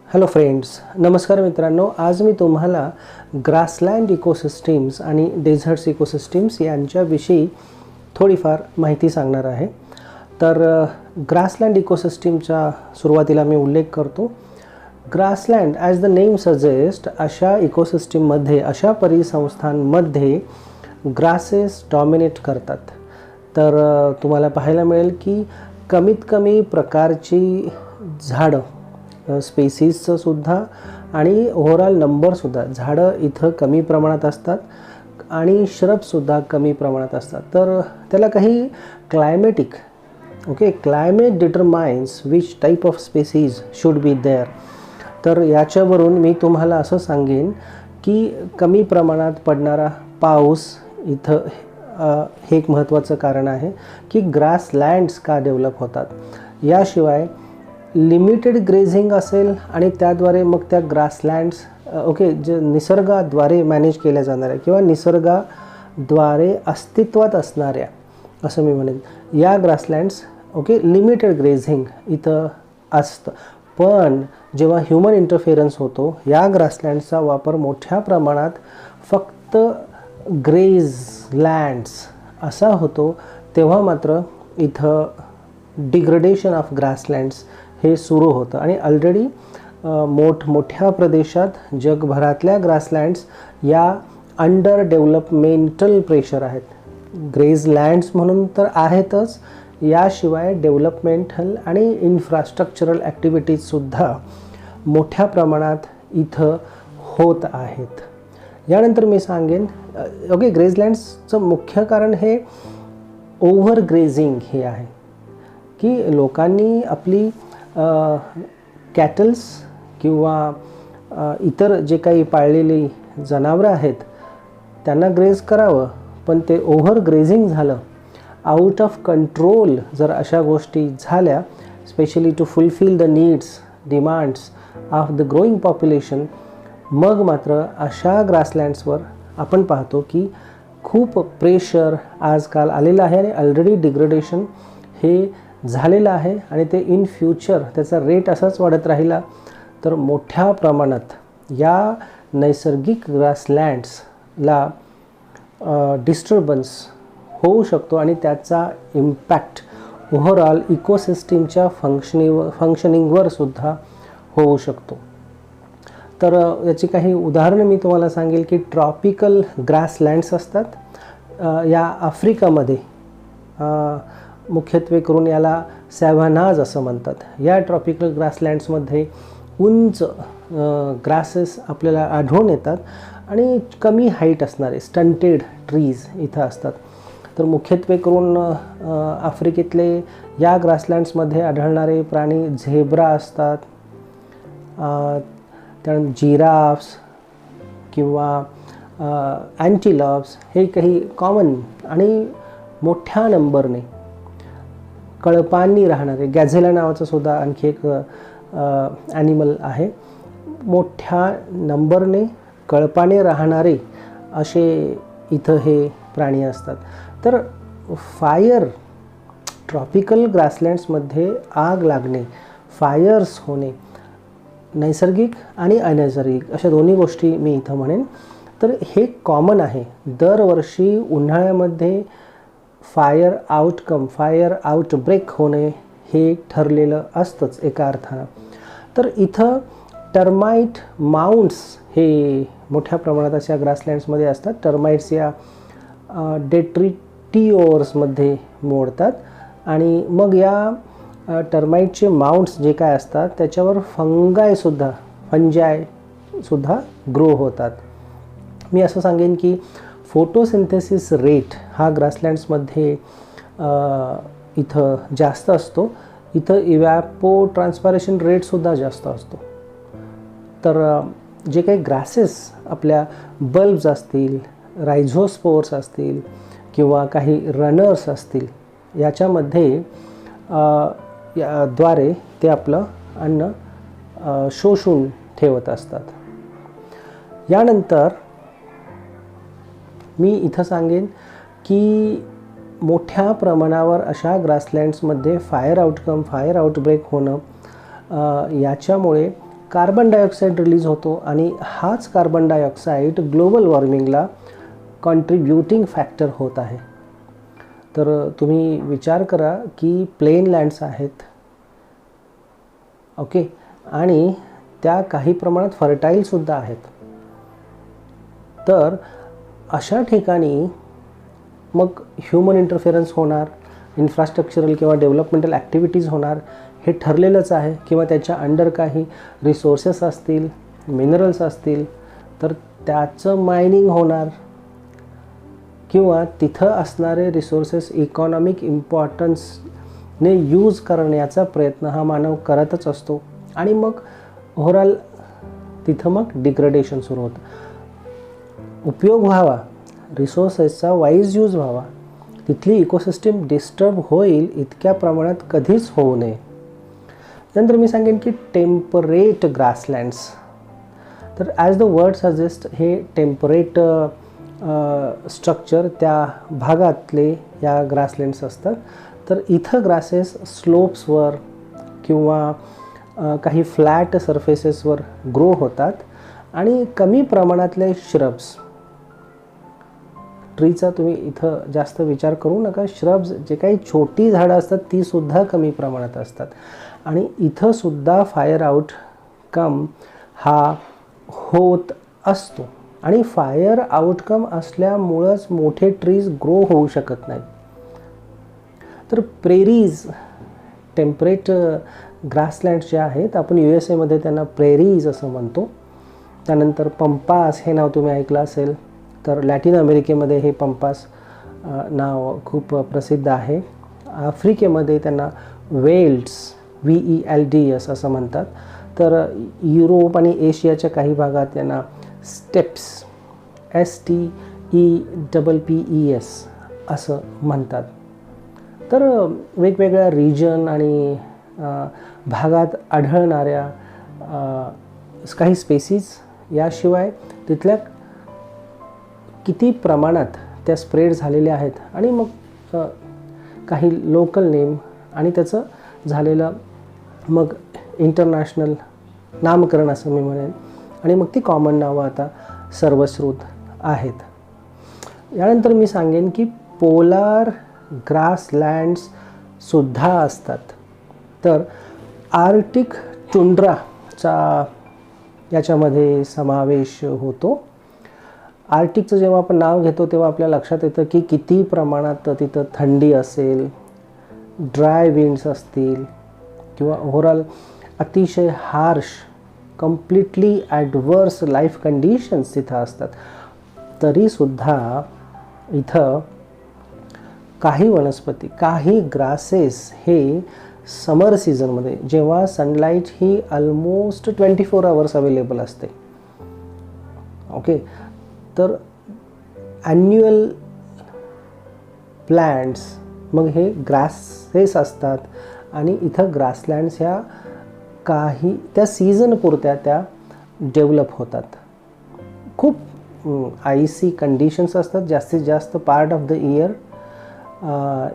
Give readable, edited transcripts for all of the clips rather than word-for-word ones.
Hello friends, नमस्कार मित्रांनो. आज मी तुम्हाला ग्रासलँड इकोसिस्टीम्स आणि डेझर्ट्स इकोसिस्टीम्स यांच्याविषयी थोडीफार माहिती सांगणार आहे. तर ग्रासलँड इकोसिस्टीमचा सुरुवातीला मी उल्लेख करतो. Grassland as the name suggest, अशा इकोसिस्टीममध्ये, अशा परिसंस्थांमध्ये ग्रासेस डॉमिनेट करतात. तर तुम्हाला पाहायला मिळेल की कमीत कमी प्रकारची झाडं, स्पेसीसचं सुद्धा आणि ओव्हरऑल नंबरसुद्धा, झाडं इथं कमी प्रमाणात असतात आणि श्रबसुद्धा कमी प्रमाणात असतात. तर त्याला काही climatic climate determines which type of species should be there. तर याच्यावरून मी तुम्हाला असं सांगेन की कमी प्रमाणात पडणारा पाऊस इथं हे एक महत्त्वाचं कारण आहे की ग्रासलँड्स का डेव्हलप होतात. याशिवाय लिमिटेड ग्रेझिंग असेल आणि त्याद्वारे मग त्या ग्रासलँड्स जे निसर्गाद्वारे मॅनेज केल्या जाणाऱ्या किंवा निसर्गाद्वारे अस्तित्वात असणाऱ्या, असं मी म्हणेन, या ग्रासलँड्स लिमिटेड ग्रेझिंग इथं असतं. पण जेव्हा ह्युमन इंटरफेरन्स होतो, या ग्रासलँड्सचा वापर मोठ्या प्रमाणात फक्त ग्रेज लँड्स असा होतो, तेव्हा मात्र इथं डिग्रेडेशन ऑफ ग्रासलँड्स हे सुरू होतं. आणि ऑलरेडी मोठमोठ्या प्रदेशात जगभरातल्या ग्रासलँड्स या अंडर डेव्हलपमेंटल प्रेशर आहेत. ग्रेज लँड्स म्हणून तर आहेतच, याशिवाय डेव्हलपमेंटल आणि इन्फ्रास्ट्रक्चरल ॲक्टिव्हिटीजसुद्धा मोठ्या प्रमाणात इथं होत आहेत. यानंतर मी सांगेन ग्रेजलँड्सचं मुख्य कारण हे ओव्हर ग्रेझिंग हे आहे की लोकांनी आपली कॅटल्स किंवा इतर जे काही पाळलेली जनावरं आहेत त्यांना ग्रेज करावं, पण ते ओव्हर ग्रेझिंग झालं, आउट ऑफ कंट्रोल जर अशा गोष्टी झाल्या, specially to fulfil the needs, demands of the growing population, मग मात्र अशा ग्रासलँड्सवर आपण पाहतो की खूप प्रेशर आजकाल आलेलं आहे आणि ऑलरेडी डिग्रेडेशन हे झालेलं आहे. आणि ते इन फ्युचर त्याचा रेट असाच वाढत राहिला तर मोठ्या प्रमाणात या नैसर्गिक ग्रासलँड्सला डिस्टर्बन्स होऊ शकतो आणि त्याचा इम्पॅक्ट ओव्हरऑल इकोसिस्टीमच्या फंक्शनिंगवर सुद्धा होऊ शकतो. तर याची काही उदाहरणं मी तुम्हाला सांगेल की ट्रॉपिकल ग्रासलँड्स असतात या आफ्रिकामध्ये, मुख्यत्वे करून याला सॅव्हानाज असं म्हणतात. या ट्रॉपिकल ग्रासलँड्समध्ये उंच ग्रासेस आपल्याला आढळून येतात आणि कमी हाईट असणारे स्टंटेड ट्रीज इथं असतात. तर मुख्यत्वे करून आफ्रिकेतले या ग्रासलँड्समध्ये आढळणारे प्राणी झेब्रा असतात, त्यानंतर जिराफ्स किंवा अँटिलॉप्स हे काही कॉमन आणि मोठ्या नंबरने कळपांनी राहणारे, गॅझेला नावाचं सुद्धा आणखी एक ॲनिमल आहे, मोठ्या नंबरने कळपाने राहणारे असे इथं हे प्राणी असतात. तर फायर, ट्रॉपिकल ग्रासलँड्समध्ये आग लागणे, फायर्स होणे, नैसर्गिक आणि अनैसर्गिक अशा दोन्ही गोष्टी मी इथं म्हणेन. तर हे कॉमन आहे. दरवर्षी उन्हाळ्यामध्ये फायर आउटब्रेक होणे हे ठरलेलं असतंच एका अर्थानं. तर इथं टर्माइट माउंट्स हे मोठ्या प्रमाणात अशा ग्रासलँड्समध्ये असतात. टर्माइट्स या डेट्रिटिओर्समध्ये मोडतात आणि मग या टर्माइटचे माउंट्स जे काय असतात त्याच्यावर फंजाय सुद्धा ग्रो होतात. मी असं सांगेन की फोटोसिंथेसिस रेट हा ग्रासलँड्समध्ये इथं जास्त असतो. इथं इवॅपो ट्रान्सपायरेशन रेटसुद्धा जास्त असतो. तर जे काही ग्रासेस आपल्या बल्ब्स असतील, रायझोस्पोर्स असतील किंवा काही रनर्स असतील, याच्यामध्ये द्वारे ते आपलं अन्न शोषून ठेवत असतात. यानंतर मी इथं सांगेन की मोठ्या प्रमाणावर अशा ग्रासलँड्समध्ये फायर आउटब्रेक होणं, याच्यामुळे कार्बन डायऑक्साईड रिलीज होतो आणि हाच कार्बन डायऑक्साईड ग्लोबल वॉर्मिंगला कॉन्ट्रीब्युटिंग फॅक्टर होत आहे. तर तुम्ही विचार करा की प्लेन लँड्स आहेत, ओके, आणि त्या काही प्रमाणात फर्टाईलसुद्धा आहेत. तर अशा ठिकाणी मग ह्युमन इंटरफेरन्स होणार, इन्फ्रास्ट्रक्चरल किंवा डेव्हलपमेंटल ॲक्टिव्हिटीज होणार हे ठरलेलंच आहे. किंवा त्याच्या अंडर काही रिसोर्सेस असतील, मिनरल्स असतील तर त्याचं मायनिंग होणार, किंवा तिथं असणारे रिसोर्सेस इकॉनॉमिक इम्पॉर्टन्सने यूज करण्याचा प्रयत्न हा मानव करतच असतो. आणि मग ओव्हरऑल तिथं मग डिग्रेडेशन सुरू होतं. उपयोग व्हावा, रिसोर्सेसचा वाईज यूज व्हावा, तिथली इकोसिस्टीम डिस्टर्ब होईल इतक्या प्रमाणात कधीच होऊ नये. नंतर मी सांगेन की टेम्परेट ग्रासलँड्स. तर ॲज द वर्ड सजेस्ट हे टेम्परेट स्ट्रक्चर त्या भागातले या ग्रासलँड्स असतात. तर इथं ग्रासेस स्लोप्सवर किंवा काही फ्लॅट सरफेसेसवर ग्रो होतात आणि कमी प्रमाणातले श्रब्स, ट्रीचा तुम्ही इथं जास्त विचार करू नका. श्रब्स जे काही छोटी झाडं असतात तीसुद्धा कमी प्रमाणात असतात. आणि इथंसुद्धा फायर आउटकम हा होत असतो. आणि फायर आउटकम असल्यामुळंच मोठे ट्रीज ग्रो होऊ शकत नाहीत. तर प्रेरीज, टेम्परेट ग्रासलँड्स जे आहेत, आपण USA त्यांना प्रेरीज असं म्हणतो. त्यानंतर पंपास हे नाव तुम्ही ऐकलं असेल. तर लॅटिन अमेरिकेमध्ये हे पंपास नाव खूप प्रसिद्ध आहे. आफ्रिकेमध्ये त्यांना वेल्ड्स, VELDS असं म्हणतात. तर युरोप आणि एशियाच्या काही भागात त्यांना स्टेप्स, STEPPES असं म्हणतात. तर वेगवेगळ्या रिजन आणि भागात आढळणाऱ्या काही स्पेसीज, याशिवाय तिथल्या किती प्रमाणात त्या स्प्रेड झालेल्या आहेत, आणि मग काही लोकल नेम आणि त्याचं झालेलं मग इंटरनॅशनल नामकरण असं मी म्हणेन. आणि मग ती कॉमन नावं आता सर्वश्रुत आहेत. यानंतर मी सांगेन की पोलार ग्रासलँड्ससुद्धा असतात. तर आर्क्टिक टुंड्राचा याच्यामध्ये समावेश होतो. आर्क्टिकचं जेव्हा आपण नाव घेतो तेव्हा आपल्या लक्षात येतं की किती प्रमाणात तिथं थंडी असेल, ड्राय विंड्स असतील, किंवा ओव्हरऑल अतिशय harsh, completely adverse life conditions तिथं असतात. तरीसुद्धा इथं काही वनस्पती, काही ग्रासेस हे समर सीझनमध्ये, जेव्हा सनलाईट ही ऑलमोस्ट 24 आवर्स अवेलेबल असते, ओके, तर ॲन्युअल प्लांट्स मग हे ग्रासेस असतात. आणि इथं ग्रासलँड्स ह्या काही त्या सीझनपुरत्या त्या डेव्हलप होतात. खूप आयसी कंडिशन्स असतात जास्तीत जास्त पार्ट ऑफ द इयर.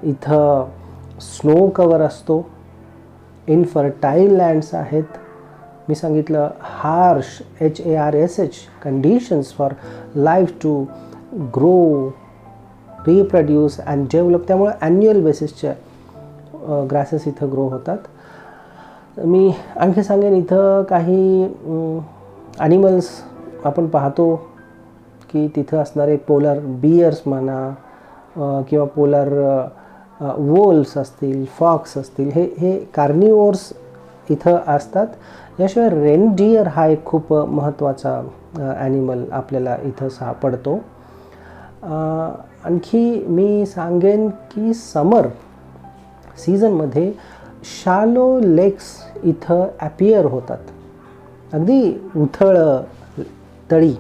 इथं स्नो कवर असतो. इनफर्टाईल लँड्स आहेत. मी सांगितलं harsh HARSH conditions for life to grow, reproduce and develop. त्यामुळे ॲन्युअल बेसिसच्या ग्रासेस इथं ग्रो होतात. मी आणखी सांगेन इथं काही ॲनिमल्स आपण पाहतो की तिथं असणारे पोलर बियर्स म्हणा किंवा पोलर वोल्स असतील, फॉक्स असतील, हे कार्निवोर्स इथं असतात. याशिवाय रेनडियर हा एक खूप महत्त्वाचा ॲनिमल आपल्याला इथं सापडतो. आणखी मी सांगेन की समर सीझनमध्ये शालो लेक्स इथं ॲपियर होतात, अगदी उथळ तळी.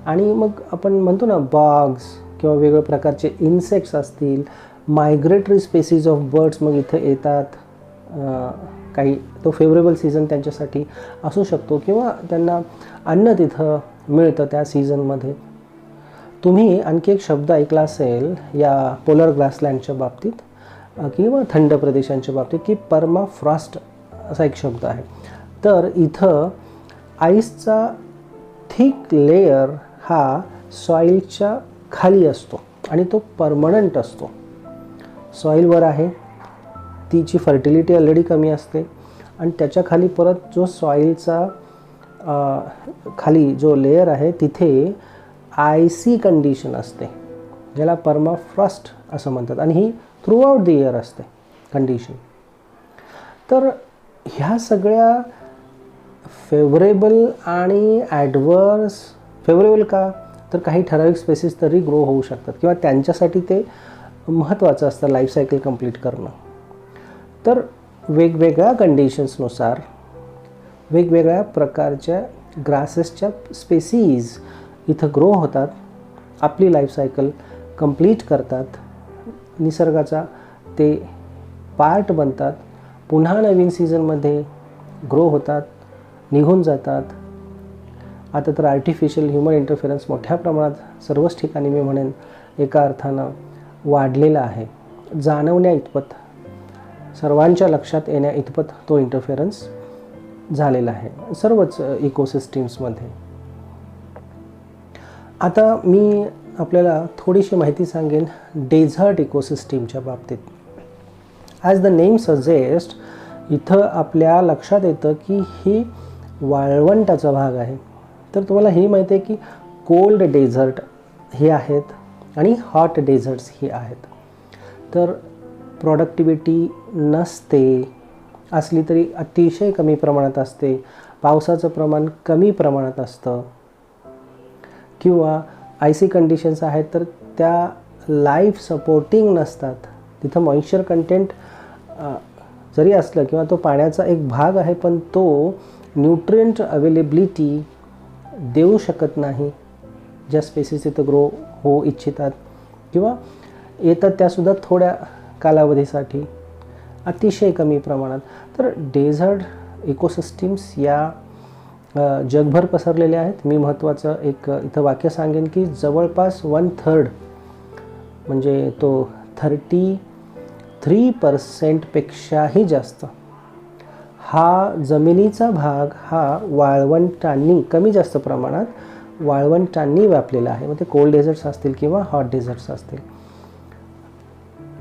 आणि मग आपण म्हणतो ना बॉग्स किंवा वेगवेगळ्या प्रकारचे इन्सेक्ट्स असतील, मायग्रेटरी स्पेसीज ऑफ बर्ड्स मग इथं येतात. काही तो फेवरेबल सीझन त्यांच्यासाठी असू शकतो किंवा त्यांना अन्न तिथं मिळतं त्या सीझनमध्ये. तुम्ही आणखी एक शब्द ऐकला असेल या पोलर ग्रासलँडच्या बाबतीत किंवा थंड प्रदेशांच्या बाबतीत की परमाफ्रॉस्ट असा एक शब्द आहे. तर इथं आईसचा थिक लेयर हा सॉईलच्या खाली असतो आणि तो परमनंट असतो. सॉईलवर आहे, तिची फर्टिलिटी ऑलरेडी कमी असते आणि त्याच्या खाली परत जो सॉईलचा खाली जो लेयर आहे तिथे आयसी कंडिशन असते, ज्याला परमाफ्रॉस्ट असं म्हणतात, आणि ही थ्रू आउट द इयर असते कंडिशन. तर ह्या सगळ्या फेवरेबल आणि ॲडवर्स, फेवरेबल का तर काही ठराविक स्पेसिस तरी ग्रो होऊ शकतात किंवा त्यांच्यासाठी ते महत्त्वाचं असतं लाईफ सायकल कंप्लीट करणं. तर वेगवेगळ्या कंडिशन्सनुसार वेगवेगळ्या प्रकारच्या ग्रासेसच्या स्पेसीज इथं ग्रो होतात, आपली लाईफ सायकल कंप्लीट करतात, निसर्गाचा ते पार्ट बनतात, पुन्हा नवीन सीझनमध्ये ग्रो होतात, निघून जातात. आता तर आर्टिफिशियल ह्युमन इंटरफेरन्स मोठ्या प्रमाणात सर्वच ठिकाणी मी म्हणेन एका अर्थानं वाढलेला आहे. जाणवण्या इतपत, सर्वांच्या लक्षात येण्या इतपत तो इंटरफेरन्स झालेला आहे सर्वच इकोसिस्टीम्समध्ये. आता मी आपल्याला थोडीशी माहिती सांगेन डेझर्ट इकोसिस्टीमच्या बाबतीत. ॲज द नेम सजेस्ट, इथं आपल्या लक्षात येतं की ही वाळवंटाचा भाग आहे. तर तुम्हाला ही माहिती आहे की कोल्ड डेझर्ट हे आहेत आणि हॉट डेझर्ट्स ही आहेत. तर प्रॉडक्टिव्हिटी नसते, असली तरी अतिशय कमी प्रमाणात असते, पावसाचं प्रमाण कमी प्रमाणात असतं, किंवा आयसी कंडिशन्स आहेत तर त्या लाईफ सपोर्टिंग नसतात. तिथं मॉइश्चर कंटेंट जरी असलं किंवा तो पाण्याचा एक भाग आहे पण तो न्यूट्रिएंट अवेलेबिलिटी देऊ शकत नाही ज्या स्पेसिस इथं ग्रो होऊ इच्छितात किंवा येतात त्यासुद्धा थोड्या कालावधीसाठी, अतिशय कमी प्रमाणात. तर डेझर्ट इकोसिस्टीम्स या जगभर पसरलेले आहेत. मी महत्त्वाचं एक इथं वाक्य सांगेन की जवळपास 1/3 म्हणजे तो 33% पेक्षाही जास्त हा जमिनीचा भाग हा वाळवंटांनी, कमी जास्त प्रमाणात वाळवंटांनी व्यापलेला आहे. मग ते कोल्ड डेझर्ट्स असतील किंवा हॉट डेझर्ट्स असतील.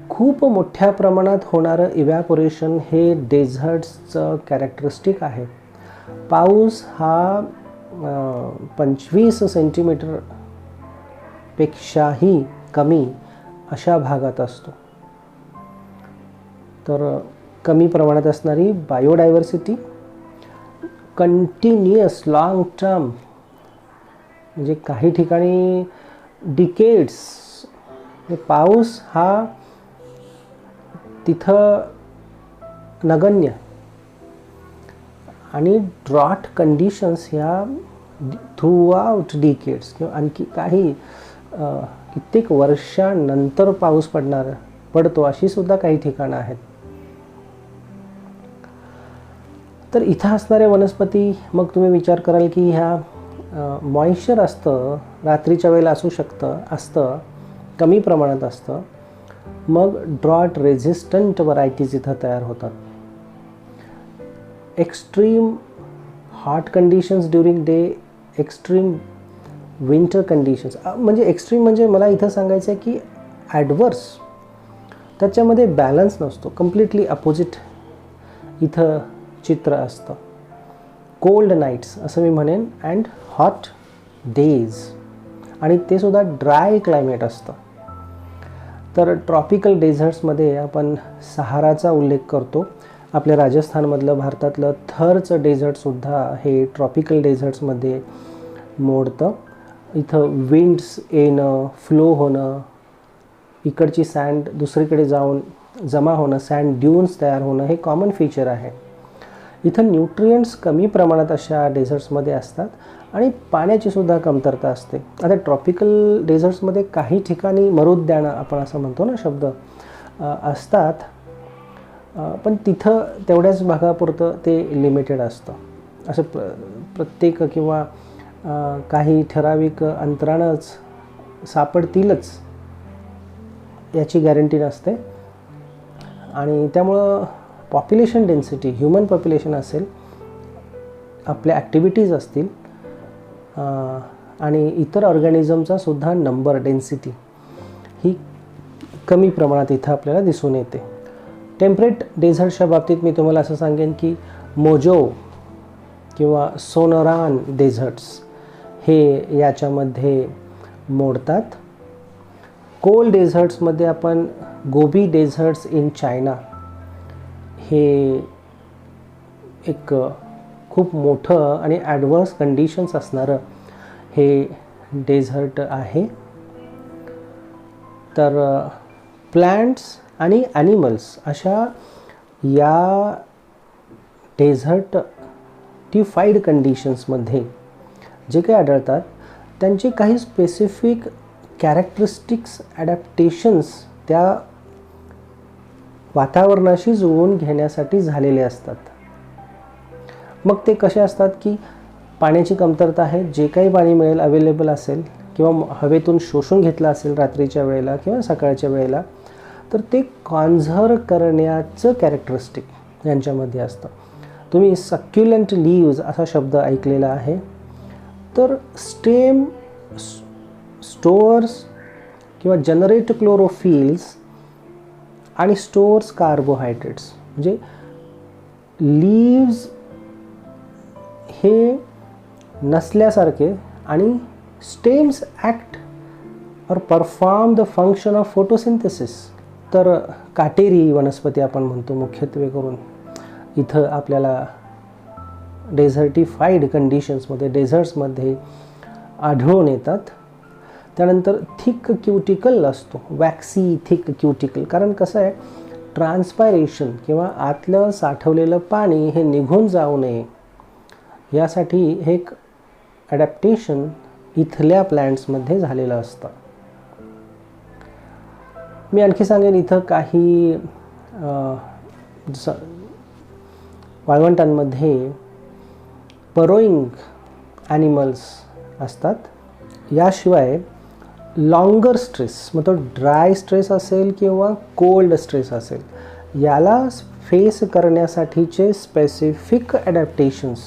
खूप मोठ्या प्रमाणात होणारं इव्हॅपोरेशन हे डेझर्ट्सचं कॅरेक्टरिस्टिक आहे. पाऊस हा 25 सेंटीमीटर पेक्षाही कमी अशा भागात असतो. तर कमी प्रमाणात असणारी बायोडायव्हर्सिटी, कंटिन्युअस लॉंग टर्म म्हणजे काही ठिकाणी डिकेड्स पाऊस हा तिथं नगण्य, आणि ड्रॉट कंडिशन्स ह्या थ्रू आउट डिकेड्स किंवा आणखी काही कित्येक वर्षांनंतर पाऊस पडतो अशी सुद्धा काही ठिकाणं आहेत. तर इथं असणाऱ्या वनस्पती, मग तुम्ही विचार कराल की ह्या मॉइश्चर असतं, रात्रीच्या वेळेला असतं कमी प्रमाणात असतं, मग ड्रॉट रेझिस्टंट व्हरायटीज इथं तयार होतात. Extreme hot conditions during day, extreme winter conditions, म्हणजे एक्स्ट्रीम म्हणजे मला इथं सांगायचं आहे की ॲडवर्स, त्याच्यामध्ये बॅलन्स नसतो, कम्प्लिटली अपोजिट इथं चित्र असतं. कोल्ड नाईट्स असं मी म्हणेन अँड हॉट डेज, आणि ते सुद्धा ड्राय क्लायमेट असतं. तर ट्रॉपिकल डेझर्ट्समध्ये आपण सहाराचा उल्लेख करतो. आपल्या राजस्थानमधलं, भारतातलं थरचं डेझर्टसुद्धा हे ट्रॉपिकल डेझर्ट्समध्ये मोडतं. इथं विंड्स येणं, फ्लो होणं, इकडची सँड दुसरीकडे जाऊन जमा होणं, सँड ड्यून्स तयार होणं हे कॉमन फीचर आहे. इथं न्यूट्रिएंट्स कमी प्रमाणात अशा डेझर्ट्समध्ये असतात आणि पाण्याची सुद्धा कमतरता असते. आता ट्रॉपिकल डेझर्ट्समध्ये काही ठिकाणी मरुद्यानं आपण असं म्हणतो ना शब्द असतात, पण तिथं तेवढ्याच भागापुरतं ते लिमिटेड असतं. असं प्रत्येक किंवा काही ठराविक अंतरानंच सापडतीलच याची गॅरंटी नसते. आणि त्यामुळं पॉप्युलेशन डेन्सिटी, ह्युमन पॉप्युलेशन असेल आपल्या ॲक्टिव्हिटीज असतील आणि इतर ऑर्गॅनिझमचा सुद्धा नंबर, डेन्सिटी ही कमी प्रमाणात इथं आपल्याला दिसून येते. टेम्परेट डेझर्टच्या बाबतीत मी तुम्हाला असं सांगेन की मोजो किंवा सोनोरान डेझर्ट्स हे याच्यामध्ये मोडतात. कोल्ड डेझर्ट्समध्ये आपण गोबी डेझर्ट्स इन चायना हे एक खूप मोठं आणि ॲडव्हर्स कंडिशन्स असणारं हे डेझर्ट आहे. तर प्लांट्स आणि ॲनिमल्स अशा या डेझर्टिफाईड कंडिशन्समध्ये जे काही आढळतात त्यांचे काही स्पेसिफिक कॅरेक्टरिस्टिक्स, ॲडॅप्टेशन्स त्या वातावरणाशी जुळवून घेण्यासाठी झालेले असतात. मग ते कसे असतात की पाण्याची कमतरता आहे, जे काही पाणी मिळेल अवेलेबल असेल किंवा हवेतून शोषून घेतलं असेल रात्रीच्या वेळेला किंवा सकाळच्या वेळेला, तर ते कॉन्झर्व करण्याचं कॅरेक्टरिस्टिक यांच्यामध्ये असतं. तुम्ही सक्युलंट लीव्ज असा शब्द ऐकलेला आहे. तर स्टेम स्टोअर्स किंवा जनरेट क्लोरोफिल्स आणि स्टोअर्स कार्बोहायड्रेट्स. म्हणजे लीव्ज हे नसल्यासारखे आणि स्टेम्स ॲक्ट और perform the function of photosynthesis. तर काटेरी वनस्पती आपण म्हणतो मुख्यत्वे करून इथं आपल्याला डेझर्टिफाईड कंडिशन्समध्ये, डेझर्ट्समध्ये आढळून येतात. त्यानंतर थिक क्युटिकल असतो, वॅक्सी थिक क्युटिकल. कारण कसं आहे, ट्रान्सपायरेशन किंवा आतलं साठवलेलं पाणी हे निघून जाऊ नये यासाठी हे एक ॲडॅप्टेशन इथल्या प्लॅन्ट्समध्ये झालेलं असतं. मी आणखी सांगेन इथं काही वाळवंटांमध्ये परोईंग ॲनिमल्स असतात. याशिवाय लॉंगर स्ट्रेस, मग तो ड्राय स्ट्रेस असेल किंवा कोल्ड स्ट्रेस असेल, याला फेस करण्यासाठीचे स्पेसिफिक ॲडॅप्टेशन्स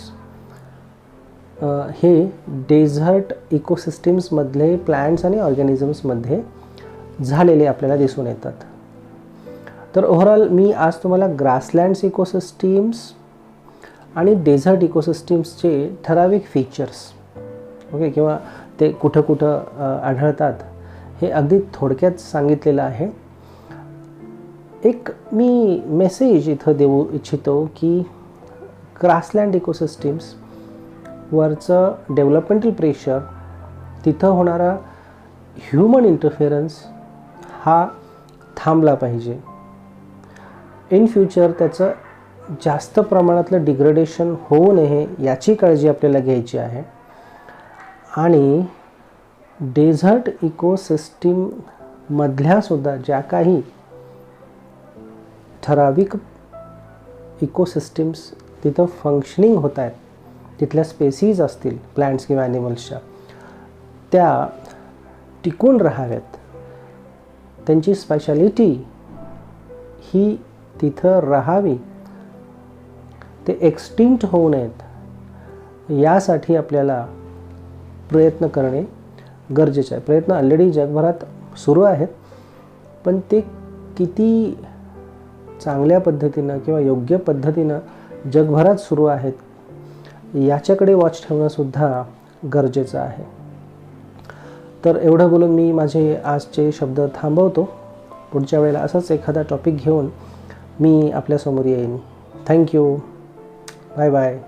हे डेझर्ट इकोसिस्टीम्समधले प्लॅन्ट्स आणि ऑर्गॅनिझम्समध्ये झालेले आपल्याला दिसून येतात. तर ओव्हरऑल मी आज तुम्हाला ग्रासलँड्स इकोसिस्टीम्स आणि डेझर्ट इकोसिस्टीम्सचे ठराविक फीचर्स ओके किंवा ते कुठं कुठं आढळतात हे अगदी थोडक्यात सांगितलेलं आहे. एक मी मेसेज इथं देऊ इच्छितो की ग्रासलँड इकोसिस्टीम्स वरचं डेव्हलपमेंटल प्रेशर, तिथं होणारा ह्युमन इंटरफेरन्स हा थांबला पाहिजे. इन फ्युचर त्याचं जास्त प्रमाणातलं डिग्रेडेशन होऊ नये याची काळजी आपल्याला घ्यायची आहे. आणि डेझर्ट इकोसिस्टीममधल्यासुद्धा ज्या काही ठराविक इकोसिस्टीम्स तिथं फंक्शनिंग होत आहेत, तिथल्या स्पेसीज असतील प्लॅन्ट्स किंवा ॲनिमल्सच्या, त्या टिकून राहाव्यात, त्यांची स्पेशालिटी ही तिथं राहावी, ते एक्सटिंक्ट होऊ नयेत यासाठी आपल्याला प्रयत्न करणे गरजेचे आहे. प्रयत्न ऑलरेडी जगभरात सुरू आहेत, पण ते किती चांगल्या पद्धतीनं किंवा योग्य पद्धतीनं जगभरात सुरू आहेत याच्याकडे वॉच ठेवणंसुद्धा गरजेचं आहे. तर एवढं बोलून मी माझे आजचे शब्द थांबवतो. पुढच्या वेळेला असंच एखादा टॉपिक घेऊन मी आपल्यासमोर येईन. थँक्यू. Bye bye.